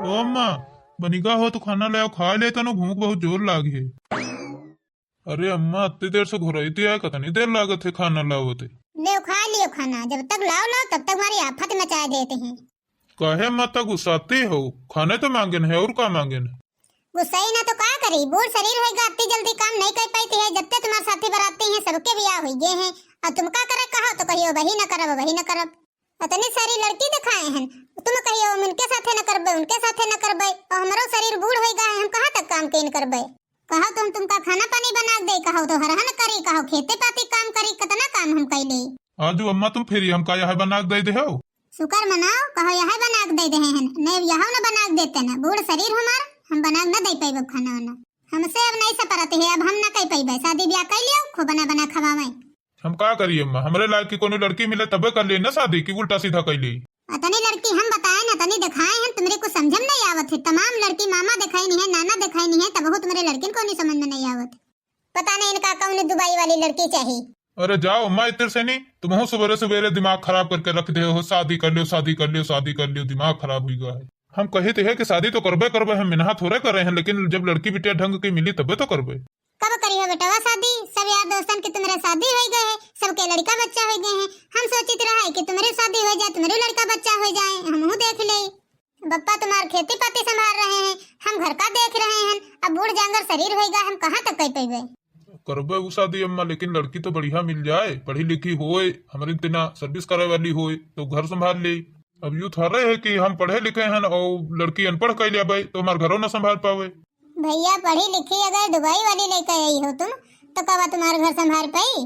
ओ अम्मा बनिका हो तो खाना ले आओ, खा ले तनो भूख बहुत जोर लागी है। अरे अम्मा इतनी देर से घुराई थी यार, कितनी देर लागत है खाना लाओ थे। ले खा लियो खाना, जब तक लाओ तब तक हमारी आफत मचा देते हैं। काहे माता गुस्साती हो, खाने तो मांगे है और का मांगे न। गुस्सा ही ना तो का करी, बूढ़ शरीर होगा, इतनी जल्दी काम नहीं कर पाती है। जब तक तुम्हारे साथी बराती हैं सबके ब्याह हो गए हैं और तुम का करे कहो तो कहियो वही न करब वही न करब। इतनी सारी लड़की दिखाए हैं, तुम कहियो उनके साथे न करबे उनके साथे न करबे, और हमारो शरीर बूढ़ हो गया है, हम कहाँ तक काम केन करबे। कहो तुमका खाना पानी बना दे, कहो तो हरहन करी, कहो खेते पाती काम करी, कितना काम हम कैले। आज अम्मा तुम फिर हम का यह बना दे दे हो। शुक्र मनाओ, कहो यह बना दे दे हैं, नहीं यह न बना देते न, बूढ़ शरीर हमार, हम बना न दे पाइब खाना वाना, हमसे अब नहीं सपरते है, अब हम न कह पाइब। शादी ब्याह कर लियो, खूब बना बना खवावे। हम का करिए अम्मा, हमरे लायक की कोई लड़की मिले तबे कर ले ना शादी, की उल्टा सीधा कर ली। अतनी लड़की हम बताए न तनी दिखाए हैं, तुम्हारे को समझ में नहीं आवत है। तमाम लड़की मामा दिखाई नहीं है, नाना दिखाई नहीं है, तब वो तुम्हारे लड़किन को नहीं समझ में नहीं आवत। पता नहीं इनका कौन दुबई वाली लड़की चाहिए। अरे जाओ अम्मा, इतने से नहीं, तुम हो सवेरे सवेरे दिमाग खराब करके रख दे हो, शादी कर लियो शादी कर लियो शादी कर लियो, दिमाग खराब हुई गया है। हम कहे थे कि शादी तो करबे करबे, हम मिनहा थोड़े कर रहे हैं, लेकिन जब लड़की बिटिया ढंग की मिली तबे तो करबे। कब करी हो बेटा शादी, सब यार दोस्तन की तुम्हारे शादी हो गए है, सबके लड़का बच्चा हो गए हैं। हम सोचित रहे कि तुम्हारी शादी हो जाए, तुम्हारे लड़का बच्चा हो जाए, हम देख ले। बप्पा तुम्हारे खेती पाती संभाल रहे हैं, हम घर का देख रहे हैं, अब बूढ़ जांगर शरीर होगा, हम कहाँ तक कह पाएंगे। करबे वो शादी अम्मा, लेकिन लड़की तो बढ़िया मिल जाए, पढ़ी लिखी होए, हमारी इतना सर्विस करे वाली होए तो घर संभाल ले। अब यूँ थोड़े है कि हम पढ़े लिखे हैं और लड़की अनपढ़ कर लिया भाई तो हमारे घरों न संभाल पावे। भैया पढ़ी लिखी अगर दुबई वाली लेकर आई हो तुम तो कब तुम्हारे घर संभाल पाई।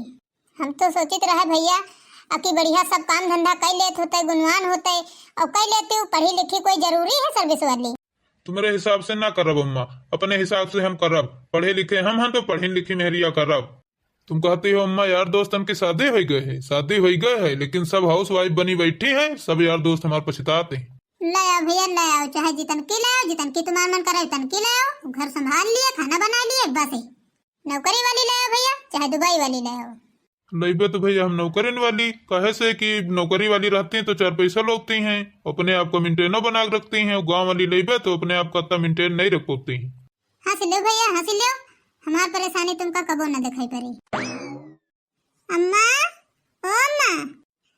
हम तो सोचित रहे भैया अकी बढ़िया सब काम धंधा कर लेते होते, गुणवान होते और कर लेती हूँ, पढ़ी लिखी कोई जरूरी है सर्विस वाली। तुम्हारे हिसाब से ना करब अम्मा, अपने हिसाब से हम करब, पढ़े लिखे हम हैं तो पढ़ी लिखी मेहरिया करब। तुम कहती हो अम्मा यार दोस्त हम की शादी हो गए है, शादी हो गए है, लेकिन सब हाउस वाइफ बनी बैठी है, सब यार दोस्त हमारे पछताते हैं। ले आओ भैया ले आओ, चाहे जितन की ले आओ, जितन की तुम्हारा मन करे उतन की ले आओ, घर संभाल लिए खाना बना लिए बस। नौकरी वाली ले आओ भैया, चाहे दुबई वाली ले आओ। लेबे तो भैया हम नौकरी वाली, कहे से कि नौकरी वाली रहती हैं तो 4 पैसा लोगती हैं, अपने आप को मेंटेनो बना के रखती हैं, और गाँव वाली लेबे तो अपने आप को इतना मेंटेन नहीं रख पाती हैं। हंस लो भैया हंस लो, हमार परेशानी तुमका कबो न दिखाई पड़ी। अम्मा ओ अम्मा,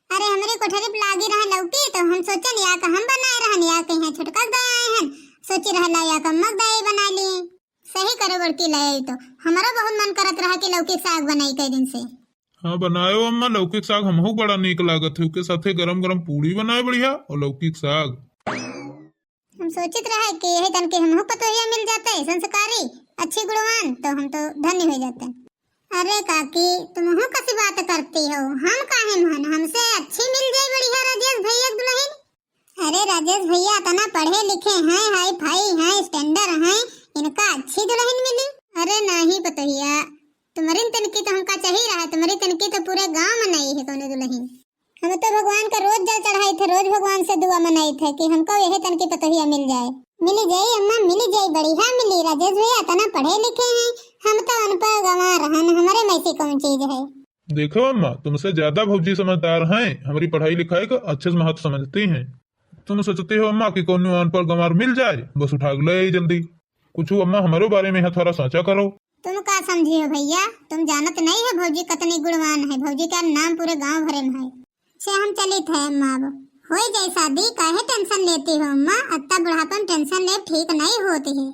अरे हमारी कोठरी पे लागी रहा लौकी तो हम सोचन या का हम बनाए रहन या के हैं छोटका गए हैं, सोची रहला या का मग दही बना ली। सही करे बड़की लाए तो हमारा बहुत मन करत रहा कि लौकी साग बनाई कई दिन से। हाँ बनायो अम्मा, लौकी साग हमहू बड़ा नीक लागत है, उसके साथे गरम गरम पूड़ी बनाए बढ़िया और लौकी साग। हम सोचित रहे कि यही तन के हमहू पतोहिया मिल जाते संस्कारी अच्छी गुणवान तो हम तो धन्य हो जाते। अरे काकी तुमहू कैसी बात करती हो, हम काहे मन, हमसे अच्छी मिल जाए बढ़िया राजेश भैया दुल्हन। अरे राजेश भैया तना पढ़े लिखे हैं, हाई फाई हैं, स्टैंडर्ड हैं, इनका अच्छी दुल्हन मिली। अरे नहीं पतोहिया तुम्हारी तनकी तो हमका चाहिए रहा, तुम्हारी तनकी तो पूरे गांव में नहीं है कौन दुल्हन। हम तो भगवान का रोज जल चढ़ाई थे, रोज भगवान से दुआ मनाई थे कि हमको यही तनकी पतोहिया मिल जाए। मिल जाए अम्मा मिल जाए, बढ़िया मिली। राजेश भैया तना पढ़े लिखे हैं, हम तो अनपढ़ गंवार रहन, हमारे में से कौन चीज है। देखो अम्मा तुमसे ज्यादा भौजी समझदार हैं, हमारी पढ़ाई लिखाई का अच्छे से महत्व समझती हैं। तुम सोचती हो अम्मा कि कौन अनपढ़ गंवार मिल जाए बस उठा ले जल्दी। कुछ अम्मा हमारे बारे में थोड़ा सोचा करो। तुम का समझी हो भैया, तुम जानत नहीं है भौजी कितनी गुणवान है, भौजी का नाम पूरे गांव भरे में है। से हम चली थे अम्मा, अब हो जाए शादी, काहे टेंशन लेती हो अम्मा, अत्ता बुढ़ापन टेंशन ले ठीक नहीं होती है।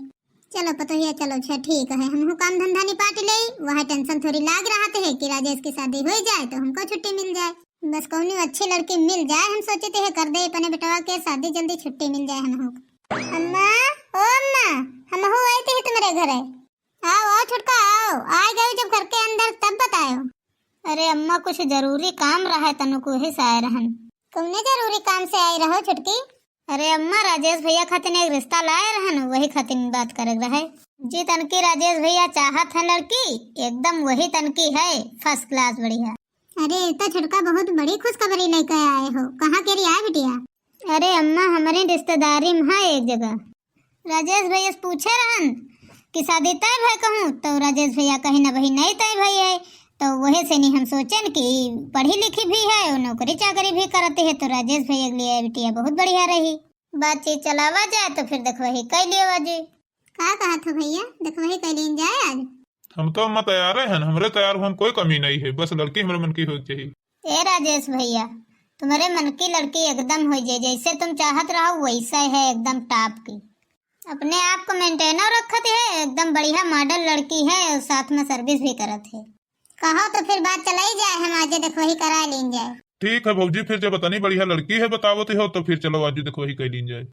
चलो पतोहिया चलो अच्छा ठीक है, हम काम धंधा निपाट ले, वह टेंशन थोड़ी लाग रहा है कि राजेश की शादी हो जाए तो हमको छुट्टी मिल जाए, बस कौन अच्छी लड़की मिल जाए, हम सोचते है कर दे अपने बेटवा के शादी, जल्दी छुट्टी मिल जाए हमको। अम्मा ओ अम्मा, हम हो आए थे तुम्हारे घर, आओ आओ छुटका आओ, आ गए जब घर के अंदर तब बताओ। अरे अम्मा कुछ जरूरी काम रहा तनु को ही से आए रहन। कौने जरूरी काम से आई रहो छुटकी? अरे अम्मा राजेश भैया खातिर एक रिश्ता लाए रहन, वही खातिर बात करे रहे। जी तनकी राजेश भैया चाहत है लड़की, एकदम वही तनकी है, फर्स्ट क्लास बढ़िया। अरे तो छुटका बहुत बड़ी खुशखबरी लेकर आए हो, कहाँ के लिए आए बिटिया? अरे अम्मा हमारी रिश्तेदारी में है एक जगह। राजेश भैया पूछे रहन कि शादी तय भय कहूँ तो राजेश भैया कहीं ना वही नहीं तय भई है, तो वही से नहीं हम सोचन कि पढ़ी लिखी भी है और नौकरी चाकरी भी करते है, तो राजेश भैया के लिए बिटिया बहुत बढ़िया रही। बातचीत चलावा जाए तो फिर देखवही कह लियो बाजी। का कहा था भैया, देखवही कह लीन जाए आज। हम तो अम्मा तैयार है, हमरे तैयार हो, हम कोई कमी नहीं है, बस लड़की हमारे मन की होनी चाहिए। ए राजेश भैया, तुम्हारे मन की लड़की एकदम हो जाए, जैसे तुम चाहत रहो वैसा है, एकदम टॉप की, अपने आप को मेंटेनर रखत है, एकदम बढ़िया मॉडल लड़की है और साथ में सर्विस भी करत है। कहो तो फिर बात चलाई जाए, हम आज देखवही करा लीन जाए। ठीक है भौजी, फिर जब बतानी बढ़िया लड़की है बतावती हो तो फिर चलो आज देखवही कह लीन जाए।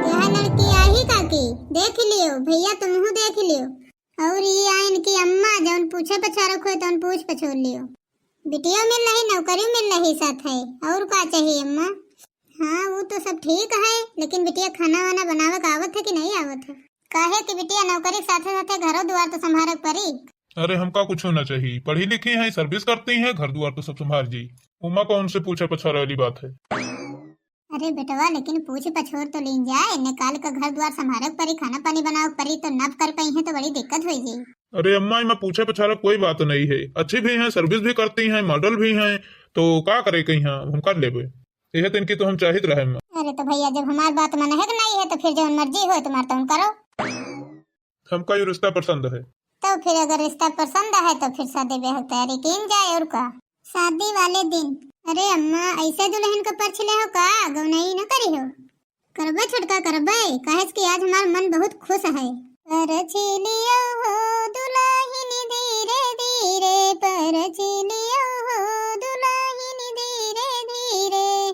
यह लड़की आई काकी, देख लियो भैया, तुमहू देख लियो, और ये आइन की अम्मा जौन पूछे पछारो खोए तो पूछ पछोड़ लियो। बिटिया मिल रही, नौकरी मिल रही साथ है, और का चाहिए अम्मा। हाँ वो तो सब ठीक है, लेकिन बिटिया खाना वाना बनावे का आवत है कि नहीं आवत है? काहे कि बिटिया नौकरी के साथे साथे घरों द्वार तो संभालक पड़ी। अरे हमका कुछ होना चाहिए, पढ़ी लिखी है, सर्विस करती है, घर द्वार तो सब संभाल जी। उमा कौन से पूछा पछाड़ा वाली बात है? अरे बेटवा, लेकिन पूछ पछोड़ तो लीन जाए, निकाल कर घर द्वार संभालक पड़ी, खाना पानी बनाओ पड़ी, तो नब कर पाई है तो बड़ी दिक्कत हो जाए। अरे अम्मा मैं पूछे पछाड़ा कोई बात नहीं है, अच्छी भी है, सर्विस भी करती है, मॉडल भी है, तो का करे कहीं हम कर लेबे, यह तो इनकी तो हम चाहिए रहे। अरे तो भैया जब हमारी बात मन है कि नहीं है तो फिर जो मर्जी हो तुम्हारा तुम करो। हमका ये रिश्ता पसंद है। तो फिर अगर रिश्ता पसंद है तो फिर शादी ब्याह की तैयारी की जाए। और का शादी वाले दिन, अरे अम्मा ऐसे दुल्हन को पर्छ ले हो का, गौनई न करी हो, करबे छुटका करबे, कहे कि आज हमारा मन बहुत खुश है। परछ लियो हो दुल्हन धीरे धीरे, परछ लियो हो दुल्हन धीरे धीरे,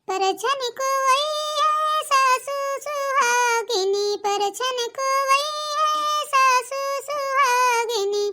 परछन को वही है सासू सुहागिनी, परछन को वही है सासू सुहागिनी,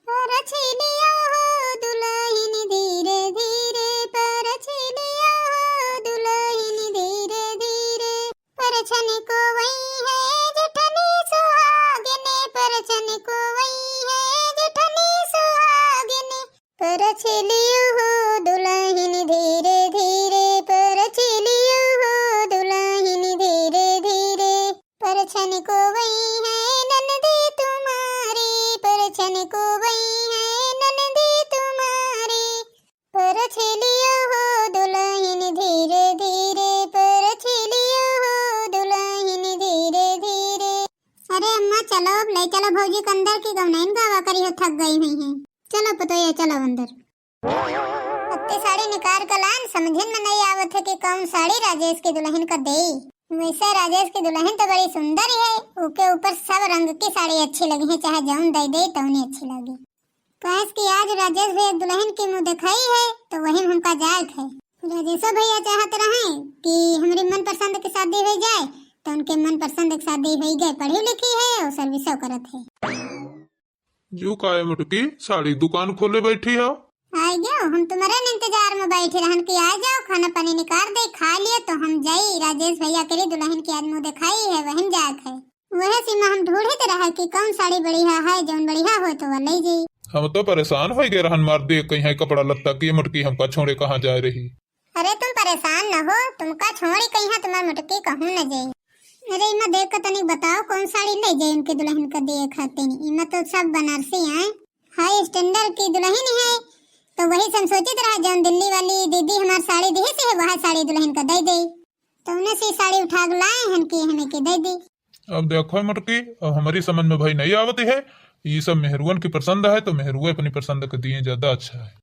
परछ लियो हो दुल्हन धीरे धीरे, परछ लियो हो दुल्हन धीरे धीरे, परछन को वही है जेठनी सुहागिनी, परछन को वही है जेठनी सुहागिनी, परछ लियो हो दुल्हन धीरे धीरे, परछ लियो हो दुल्हन धीरे धीरे, परछन को वही है ननदी तुम्हारी, परछन को वही है ननदी तुम्हारी, परछ लियो हो दुल्हन धीरे धीरे, परछ लियो हो दुल्हन धीरे धीरे। अरे अम्मा चलो, अब ले चलो भौजी के अंदर की गौनैन गावा करी हो, थक गई हुई हैं। चलो पतोया चलो अंदर। अत्ते साड़ी निकाल कर लान, समझन में नहीं आवत है कि कौन साड़ी राजेश की दुल्हन का दे। वैसे राजेश की दुल्हन तो बड़ी सुंदर है, ऊके ऊपर सब रंग की साड़ी अच्छी लगी है, चाहे जौन दे तो उन्हें अच्छी लगी। कहे कि आज राजेश भैया दुल्हन की मुँह दिखाई है तो वही हमका जायक है। राजेश भैया चाहते रहे कि हमारी मन पसंद की शादी हो जाए, तो उनके मन पसंद की शादी हो गई, पढ़ी लिखी है और सर्विस करत है। जो काय मुटकी साड़ी दुकान खोले बैठी हो? आ जाओ, हम तुम्हारे इंतजार में बैठे रहन कि आ जाओ, खाना पानी निकाल दे, खा लिए तो हम जाई। राजेश भैया के दुल्हन की आज मुँह दिखाई है, वही जाक है, वह सीमा हम ढूंढते रहे कि कौन साड़ी बढ़िया है, जौन बढ़िया हो तो वह ले जाई। हम तो परेशान हो गए रहन, मार दे कहीं कपड़ा लत्ता की मुटकी हमका छोड़े कहाँ जा रही। अरे तुम परेशान न हो, तुमका छोड़ी कहीं तुम्हारी मुटकी कहूँ न जाये। अरे इमा देख कर तनिक बताओ कौन साड़ी ले जाए उनके दुल्हन का दिए खाते नहीं। इमा तो सब बनारसी है, हाई स्टैंडर्ड की दुल्हन है, तो वही हम सोचित रहा जौन दिल्ली वाली दीदी हमारी साड़ी दी से है, वह साड़ी दुल्हन का दे दे, तो उन्हें से साड़ी उठा के लाए हैं कि हमें के दे दी। अब देखो मुटकी, अब हमारी समझ में भाई नहीं आवती है, ये सब मेहरुअन की पसंद है तो मेहरुए अपनी पसंद के दिए ज्यादा अच्छा है।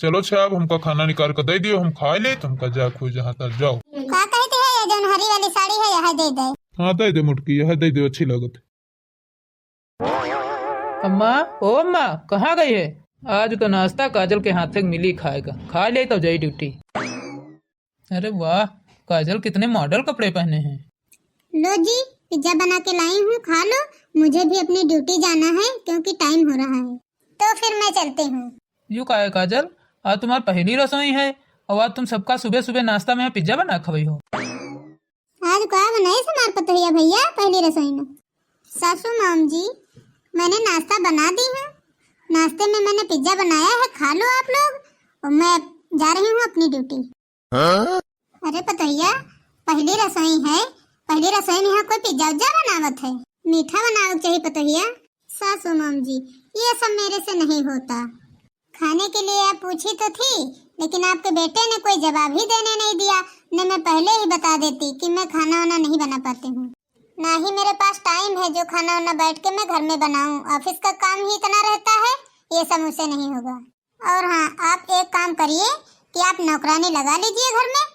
चलो अब हमका खाना निकाल कर दे दियो, हम खा ले, तुमका जा खो जहाँ तक जाओ। का कहते हैं जौन हरी वाली साड़ी है यह दे दे। हाँ दे दे मुटकी, यह दे दे, अच्छी लागत। अम्मा ओ अम्मा कहाँ गई है? आज का नाश्ता काजल के हाथ से मिली खाएगा, खा ले तो जाई ड्यूटी। अरे वाह, काजल कितने मॉडल कपड़े पहने हैं। लो जी पिज्जा बना के लाई हूँ, खा लो, मुझे भी अपनी ड्यूटी जाना है क्योंकि टाइम हो रहा है, तो फिर मैं चलती हूँ। यूँ का है काजल, आज तुम्हारी पहली रसोई है और आज तुम सबका सुबह सुबह नाश्ता में पिज्जा बना खवाई हो। आज क्या बनाए समार पतोहिया भैया पहली रसोई में? सासू माम जी मैंने नाश्ता बना दी हूँ, नाश्ते में मैंने पिज्जा बनाया है, खा लो आप लोग, और मैं जा रही हूँ अपनी ड्यूटी। अरे पतोहिया पहली रसोई है, पहली रसोई में यहाँ कोई पिज्जा उज्जा बनावत है, मीठा बनाओ चाहिए पतोहिया। सासू माम जी ये सब मेरे से नहीं होता, खाने के लिए आप पूछी तो थी, लेकिन आपके बेटे ने कोई जवाब ही देने नहीं दिया। न मैं पहले ही बता देती कि मैं खाना वाना नहीं बना पाती हूँ, ना ही मेरे पास टाइम है जो खाना वाना बैठ के मैं घर में बनाऊं। ऑफिस का काम ही इतना रहता है, ये सब मुझसे नहीं होगा। और हाँ, आप एक काम करिए कि आप नौकरानी लगा लीजिए घर में,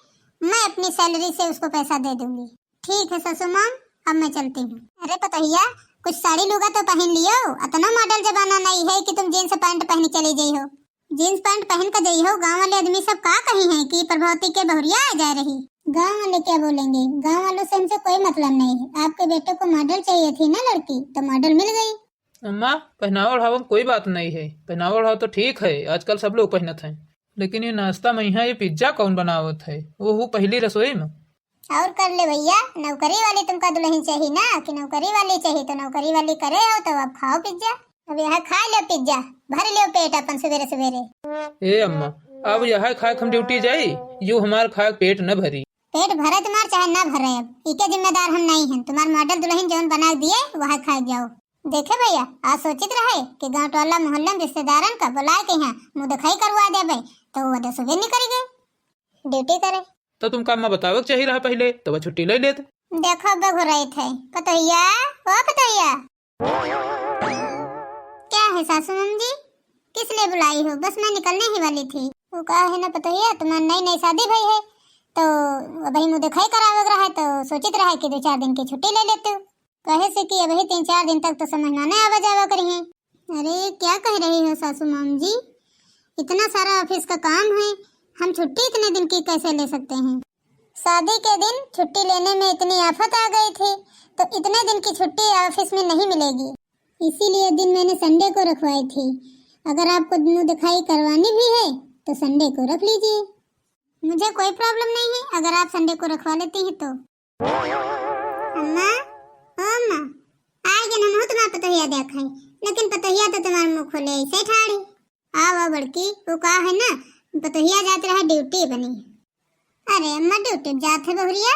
मैं अपनी सैलरी से उसको पैसा दे दूंगी। ठीक है ससुर माँ, अब मैं चलती हूँ। अरे पतोहिया, कुछ साड़ी लुगा तो पहन लियो, इतना मॉडल जमाना नहीं है कि तुम जीन्स पैंट पहन चली गई हो। जीन्स पैंट पहन कर गई हो, गाँव वाले आदमी सब का कही है कि प्रभावती के बहुरिया आ जा रही। गाँव वाले क्या बोलेंगे, गाँव वालों से हमसे कोई मतलब नहीं है। आपके बेटे को मॉडल चाहिए थी ना लड़की, तो मॉडल मिल गई। अम्मा, पहनावा ओढ़ावा में कोई बात नहीं है, पहनावा ओढ़ावा तो ठीक है, आजकल सब लोग पहनत हैं। लेकिन ये नाश्ता में यहाँ ये पिज्जा कौन बनावत है, वो पहली रसोई में। और कर ले भैया, नौकरी वाली तुमका दुल्हन चाहिए ना, कि नौकरी वाली चाहिए तो नौकरी वाली करे हो, तो अब खाओ पिज्जा। अब यहाँ खा लो पिज्जा, भर लो पेट अपन सवेरे सवेरे। ए अम्मा, अब यहाँ खाए हम ड्यूटी जाई, यू हमार खाए पेट न भरी। पेट भरे तुम्हार चाहे ना भरे, अब इके जिम्मेदार हम नहीं हैं। तुम्हार मॉडल दुल्हन जौन बना दिए वहाँ खा जाओ। देखे भैया, आज सोचित रहे कि गाँव टोला मोहल्ला में रिश्तेदारन का बुला के यहाँ मुँह दिखाई करवा दे भाई, तो वो सुबह निकल गए ड्यूटी करे। तो तुम काम में बतावे चाहिए रहा पहले, तो वह छुट्टी ले लेते। देखो अब हो रही थे पतोहिया, ओ पतोहिया। क्या है सासू मम जी, किस लिए बुलाई हो? बस मैं निकलने ही वाली थी। वो कहा है ना पतोहिया, तुम्हारी नई नई शादी भई है, तो अभी मुँह दिखाई करावे रहा है, तो सोचित रहा कि 2-4 दिन की छुट्टी ले लेते हो। कहे से कि अभी 3-4 दिन तक तो समझ में आवा जावा करी है। अरे क्या कह रही हो सासू मम जी, इतना सारा ऑफिस का काम है, हम छुट्टी इतने दिन की कैसे ले सकते हैं? शादी के दिन छुट्टी लेने में इतनी आफत आ गई थी, तो इतने दिन की छुट्टी ऑफिस में नहीं मिलेगी। इसीलिए दिन मैंने संडे को रखवाई थी। अगर आपको मुँह दिखाई करवानी भी है तो संडे को रख लीजिए, मुझे कोई प्रॉब्लम नहीं है अगर आप संडे को रखवा लेती हैं तो। अम्मा, ओ अम्मा, आगे न मुँह तुम्हारा पतोहिया देखा है, लेकिन पतोहिया तो तुम्हारे मुँह खोले ऐसे ठाड़ी। आओ बड़की, वो कहा है ना पतोहिया जाते रहा ड्यूटी बनी। अरे अम्मा, ड्यूटी जाते बहुरिया,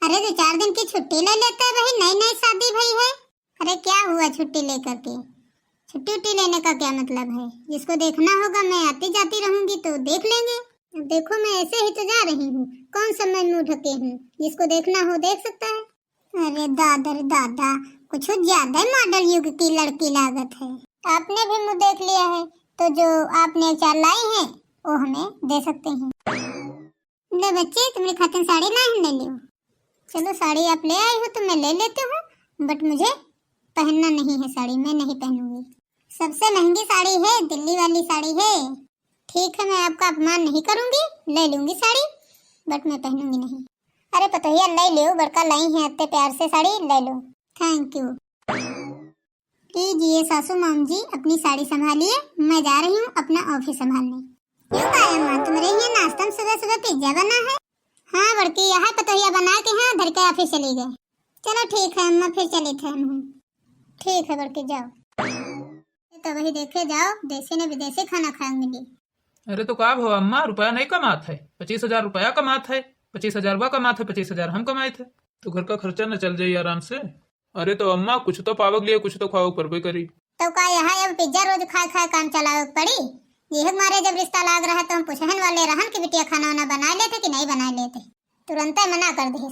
अरे 2-4 दिन की छुट्टी ले लेते हैं, वही नई नई शादी भई है। अरे क्या हुआ छुट्टी लेकर के, छुट्टी लेने का क्या मतलब है? जिसको देखना होगा मैं आती जाती रहूंगी तो देख लेंगे। अब देखो मैं ऐसे ही तो जा रही हूँ, कौन सा मैं मुँह ढके हूँ, जिसको देखना हो देख सकता है। अरे दादा रे दादा, कुछ ज्यादा मॉडल युग की लड़की लागत है। आपने भी मुँह देख लिया है, तो जो आपने 4 लाई है वो हमें दे सकते हैं। ले बच्चे, तुम्हारी खातिर साड़ी ना ले लियो। चलो साड़ी आप ले आई हो तो मैं ले लेती हूँ, बट मुझे पहनना नहीं है साड़ी, मैं नहीं पहनूंगी। सबसे महंगी साड़ी है, दिल्ली वाली साड़ी है। ठीक है, मैं आपका अपमान नहीं करूंगी, ले लूंगी साड़ी, बट मैं पहनूंगी नहीं। अरे पतोहिया ले लो, बड़का लाई है इतने प्यार से साड़ी, ले लो। Thank you. लीजिए सासू माम जी, अपनी साड़ी संभालिए, मैं जा रही हूँ अपना ऑफिस संभालने। क्यों आया माँ, तुम्हारे यहाँ नाश्ता में सुबह सुबह पिज्जा बना है? हाँ बड़की, यहाँ पतोहिया बना के यहाँ धर के ऑफिस चली गए। चलो ठीक है अम्मा, फिर चली थे हम। ठीक है बड़की, जाओ। तो वही देखे जाओ, देसी ने विदेशी खाना खाया मिली। अरे तो का भाव अम्मा, रुपया नहीं कमात है, 25,000 रुपया कमात है, 25,000 कमात है, 25,000 हम कमाए थे, तो घर का खर्चा न चल जाये आराम से। अरे तो अम्मा, कुछ तो पावक लिए, कुछ तो खाओ पर करी। तो का यहाँ अब पिज्जा रोज खा खा काम चलाओ पड़ी? ये हमारे जब रिश्ता लाग रहा तो हम पूछहन वाले रहन कि बिटिया खाना वाना बना लेते कि नहीं बना लेते। तुरंत मना कर दी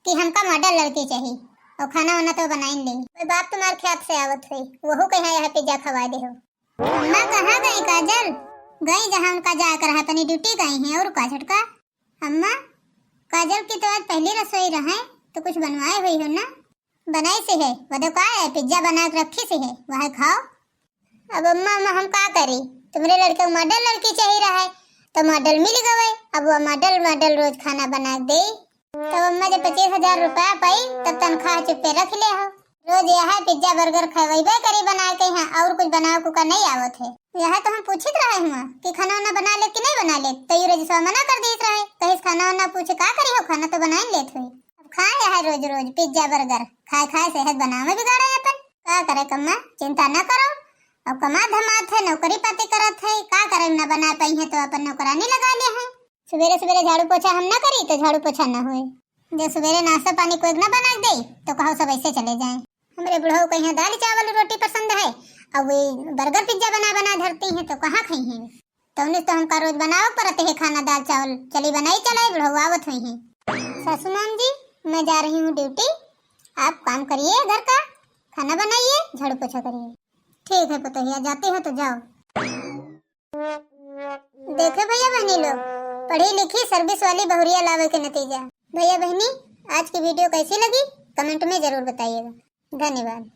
कि हमका मॉडल लड़की चाहिए और खाना वाना तो बना ही ले। बाप तुम्हारे ख्याल से आवत हुई, वहू कहीं यहाँ पिज्जा खवा दे हो। अम्मा कहाँ गई काजल? गई जहाँ उनका जाकर है, अपनी ड्यूटी गई है। और का झटका अम्मा, काजल की तो आज पहली रसोई रहे, तो कुछ बनवाए हुई हो ना? बनाई से है, वो का है पिज्जा बना के रखी से है, वह खाओ। अब अम्मा हम का करी, तुम्हारे लड़के को मॉडल लड़की चाहिए रहा है तो मॉडल मिल गए। अब वो मॉडल रोज खाना बना दे। तब अम्मा जब 25,000 रुपया पाई तब तनख्वाह चुप्पे रख ले हो। रोज यह पिज्जा बर्गर खवाइबे करी बना के यहाँ, और कुछ बनाओ को का नहीं आवत है। यह तो हम पूछित रहे हुआ कि खाना वाना बना ले कि नहीं बना ले, तो ये रजिस्वा मना कर देत रहे, कहीं खाना वाना पूछे का करी हो, खाना तो बना ही लेत हुई। अब खाए है रोज रोज पिज्जा बर्गर, खाए खाए सेहत बनावे में बिगाड़े अपन। का करे कम्मा, चिंता न करो, अब कमा धमात है, नौकरी पाती करत है, का करे न बना पाई है तो अपन नौकरानी लगा ले है। सवेरे सवेरे झाड़ू पोछा हम न करी तो झाड़ू पोछा न हुए। जब सवेरे नाश्ता पानी कोई न बना दे तो कहो सब ऐसे चले जाए। हमारे बुढ़ऊ को यहाँ दाल चावल रोटी पसंद है, अब वे बर्गर पिज्जा बना बना धरती हैं तो कहाँ खाई हैं। तो उन्हें तो हमका रोज बनाओ पड़ते है खाना दाल चावल। चली बनाई चलाई बुढ़ऊ आवत हुई है। सासू माम जी मैं जा रही हूँ ड्यूटी, आप काम करिए घर का, खाना बनाइए, झाड़ू पोछा करिए। ठीक है पुतहिया, जाती हो तो जाओ। देखे भैया बहनी लोग, पढ़ी लिखी सर्विस वाली बहुरिया लावे के नतीजा। भैया बहनी आज की वीडियो कैसी लगी कमेंट में जरूर बताइएगा। धन्यवाद।